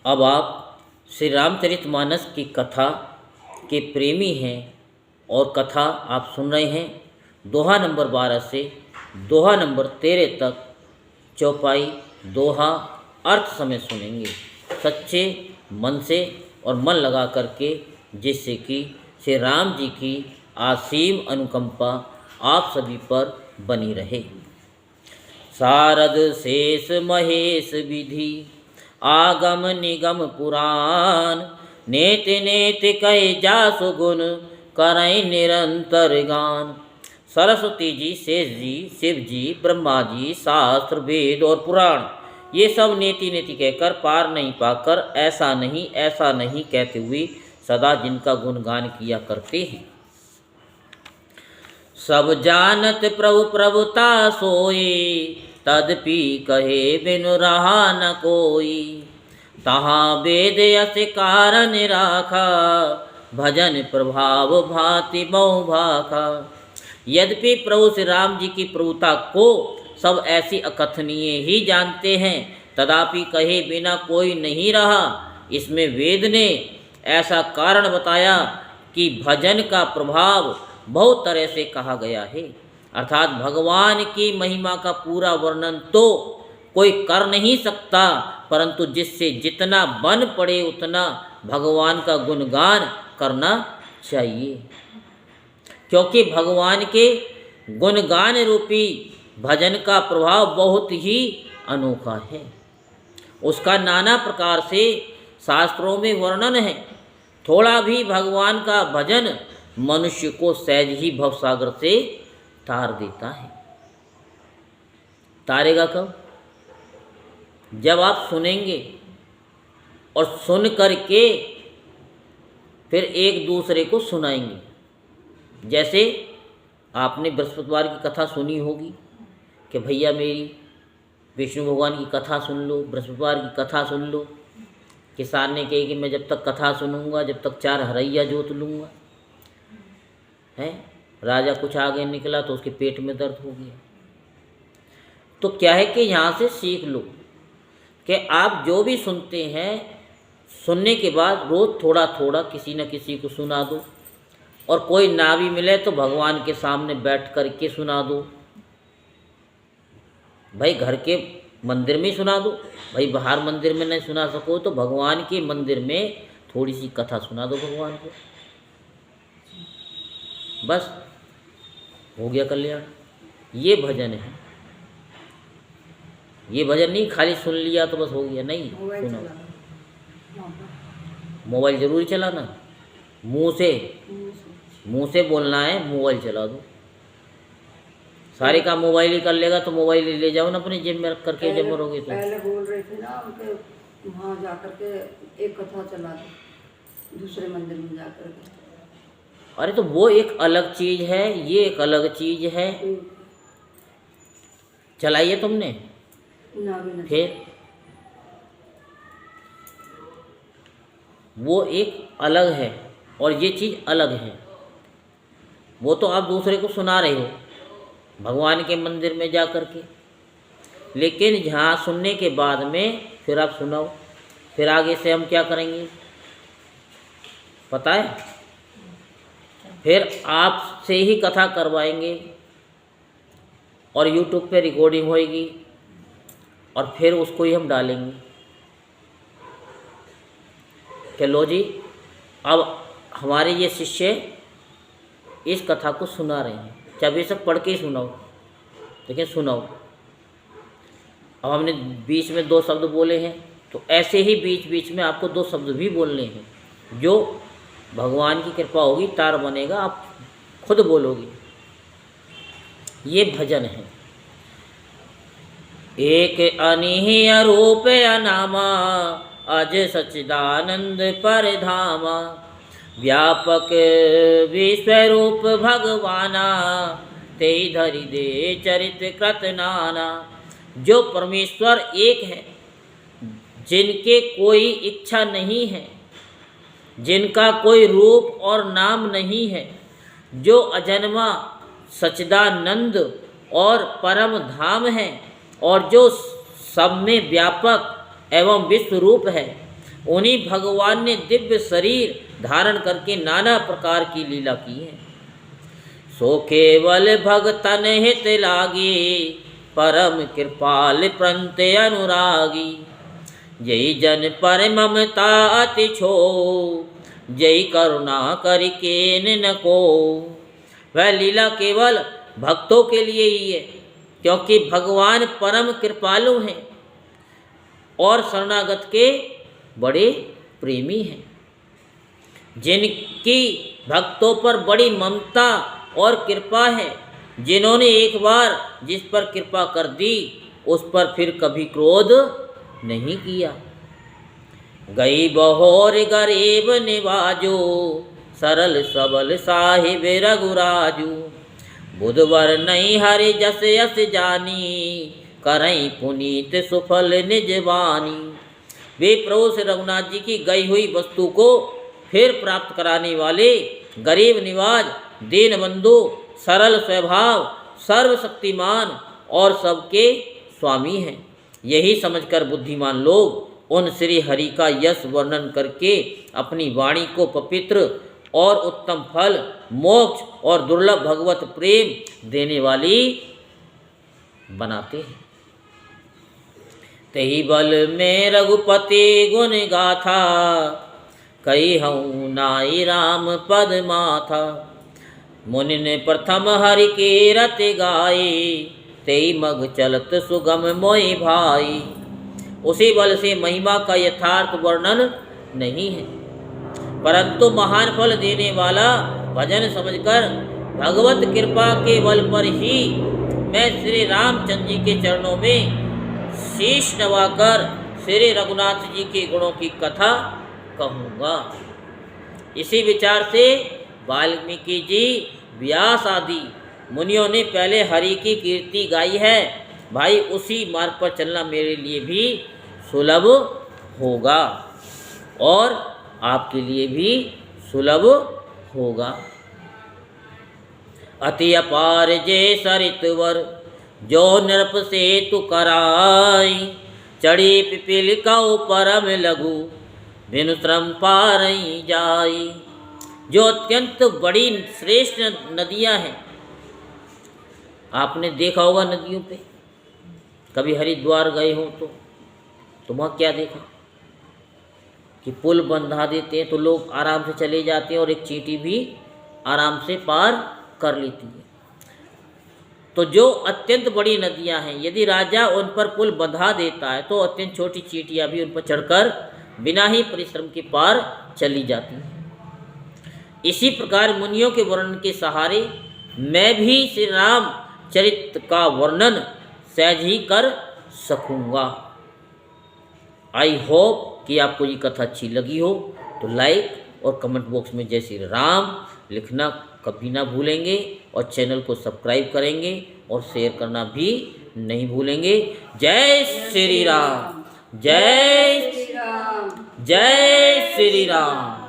अब आप श्री रामचरितमानस की कथा के प्रेमी हैं और कथा आप सुन रहे हैं दोहा नंबर 12 से दोहा नंबर 13 तक चौपाई दोहा अर्थ समय सुनेंगे सच्चे मन से और मन लगा करके, जिससे कि श्री राम जी की असीम अनुकंपा आप सभी पर बनी रहे। शारद शेष महेश विधि आगम निगम पुराण, नेत नेत कहे जासु गुण करई निरंतर गान। सरस्वती जी, शेष जी, शिव जी, ब्रह्मा जी, शास्त्र वेद और पुराण ये सब नेति नेति कहकर पार नहीं पाकर ऐसा नहीं कहते हुए सदा जिनका गुणगान किया करते हैं। सब जानत प्रभु प्रभुता सोई, तदपि कहे बिनु रहा न कोई। तहाँ वेद यस कारण राखा, भजन प्रभाव भांति बहु भाखा। यद्यपि प्रभु श्री राम जी की प्रभुता को सब ऐसी अकथनीय ही जानते हैं, तथापि कहे बिना कोई नहीं रहा। इसमें वेद ने ऐसा कारण बताया कि भजन का प्रभाव बहुत तरह से कहा गया है, अर्थात भगवान की महिमा का पूरा वर्णन तो कोई कर नहीं सकता, परंतु जिससे जितना बन पड़े उतना भगवान का गुणगान करना चाहिए, क्योंकि भगवान के गुणगान रूपी भजन का प्रभाव बहुत ही अनोखा है। उसका नाना प्रकार से शास्त्रों में वर्णन है। थोड़ा भी भगवान का भजन मनुष्य को सहज ही भवसागर से तार देता है। तारेगा कब? जब आप सुनेंगे और सुन करके फिर एक दूसरे को सुनाएंगे। जैसे आपने बृहस्पतिवार की कथा सुनी होगी कि भैया मेरी विष्णु भगवान की कथा सुन लो, बृहस्पतिवार की कथा सुन लो। किसान ने कही कि मैं जब तक कथा सुनूंगा जब तक 4 हरैया जोत लूँगा। है राजा कुछ आगे निकला तो उसके पेट में दर्द हो गया। तो क्या है कि यहाँ से सीख लो कि आप जो भी सुनते हैं, सुनने के बाद रोज़ थोड़ा थोड़ा किसी न किसी को सुना दो, और कोई ना भी मिले तो भगवान के सामने बैठ कर के सुना दो। भाई घर के मंदिर में सुना दो, भाई बाहर मंदिर में नहीं सुना सको तो भगवान के मंदिर में थोड़ी सी कथा सुना दो भगवान को, बस हो गया कल्याण। ये भजन है। ये भजन नहीं खाली सुन लिया तो बस हो गया, नहीं सुनो। मोबाइल जरूरी चलाना, मुंह से बोलना है, मोबाइल चला दो। सारे काम मोबाइल ही कर लेगा तो मोबाइल ही ले जाओ ना अपने जेब में रख करके, जब मरोगे तो। पहले बोल रहे थे ना उनके वहाँ जा करके एक कथा चला दो दूसरे मंदिर में जा करके। अरे तो वो एक अलग चीज है, ये एक अलग चीज है। चलाइए तुमने ना भी ना, फिर वो एक अलग है और ये चीज अलग है। वो तो आप दूसरे को सुना रहे हो भगवान के मंदिर में जा कर के, लेकिन जहाँ सुनने के बाद में फिर आप सुनाओ। फिर आगे से हम क्या करेंगे पता है? फिर आपसे ही कथा करवाएंगे और YouTube पे रिकॉर्डिंग होएगी और फिर उसको ही हम डालेंगे कि लो जी अब हमारे ये शिष्य इस कथा को सुना रहे हैं, चाहे बेशक पढ़ के ही सुनाओ, लेकिन सुनाओ। अब हमने बीच में 2 शब्द बोले हैं तो ऐसे ही बीच बीच में आपको 2 शब्द भी बोलने हैं। जो भगवान की कृपा होगी तार बनेगा, आप खुद बोलोगे। ये भजन है। एक अनिह रूप अनामा, अज सच्चिदानंद परधामा। व्यापक विश्वरूप भगवाना, ते धरि दे चरित कृत नाना। जो परमेश्वर एक है, जिनके कोई इच्छा नहीं है, जिनका कोई रूप और नाम नहीं है, जो अजन्मा सच्चिदानंद और परम धाम है, और जो सब में व्यापक एवं विश्व रूप है, उन्हीं भगवान ने दिव्य शरीर धारण करके नाना प्रकार की लीला की है। सो केवल भगतन हित लागी, परम कृपाल प्रंत अनुरागी। जय जन पर ममता अति छो, जय करुणा करि केन न को। वह लीला केवल भक्तों के लिए ही है, क्योंकि भगवान परम कृपालु हैं और शरणागत के बड़े प्रेमी हैं। जिनकी भक्तों पर बड़ी ममता और कृपा है, जिन्होंने एक बार जिस पर कृपा कर दी उस पर फिर कभी क्रोध नहीं किया। गई बहोर गरीब निवाजो, सरल सबल साहिब रघुराजू। बुधवर नहीं हरि जस यस जानी, करई पुनीत सुफल निज वानी। वे प्रभु श्री रघुनाथ जी की गई हुई वस्तु को फिर प्राप्त कराने वाले गरीब निवाज, दीन बंधु, सरल स्वभाव, सर्वशक्तिमान और सबके स्वामी हैं। यही समझकर बुद्धिमान लोग उन श्री हरि का यश वर्णन करके अपनी वाणी को पवित्र और उत्तम फल, मोक्ष और दुर्लभ भगवत प्रेम देने वाली बनाते हैं। तही बल में रघुपति गुण गाथा, कही हूँ नाई राम पद माथा। मुनि ने प्रथम हरि के रत गाए, तेई मग चलत सुगम मोहि भाई। उसी बल से महिमा का यथार्थ वर्णन नहीं है, परंतु महान फल देने वाला भजन समझकर भगवत कृपा के बल पर ही मैं श्री रामचंद्र जी के चरणों में शीश नवाकर श्री रघुनाथ जी के गुणों की कथा कहूँगा। इसी विचार से वाल्मीकि जी, व्यास आदि मुनियों ने पहले हरि की कीर्ति गाई है। भाई उसी मार्ग पर चलना मेरे लिए भी सुलभ होगा और आपके लिए भी सुलभ होगा। अति अपार जे सरितवर, जो नृप से तु कराई। चढ़ी पिपीलिका परम लघु, बिनु श्रम पारई जाई। जो अत्यंत बड़ी श्रेष्ठ नदियां हैं, आपने देखा होगा नदियों पे, कभी हरिद्वार गए हो तो वहाँ क्या देखा कि पुल बंधा देते हैं तो लोग आराम से चले जाते हैं और एक चींटी भी आराम से पार कर लेती है। तो जो अत्यंत बड़ी नदियां हैं, यदि राजा उन पर पुल बंधा देता है तो अत्यंत छोटी चींटियां भी उन पर चढ़कर बिना ही परिश्रम के पार चली जाती हैं। इसी प्रकार मुनियों के वर्णन के सहारे मैं भी श्री राम चरित्र का वर्णन सहज ही कर सकूंगा। आई होप कि आपको ये कथा अच्छी लगी हो, तो लाइक और कमेंट बॉक्स में जय श्री राम लिखना कभी ना भूलेंगे और चैनल को सब्सक्राइब करेंगे और शेयर करना भी नहीं भूलेंगे। जय श्री राम, जय श्री राम। जय श्री राम।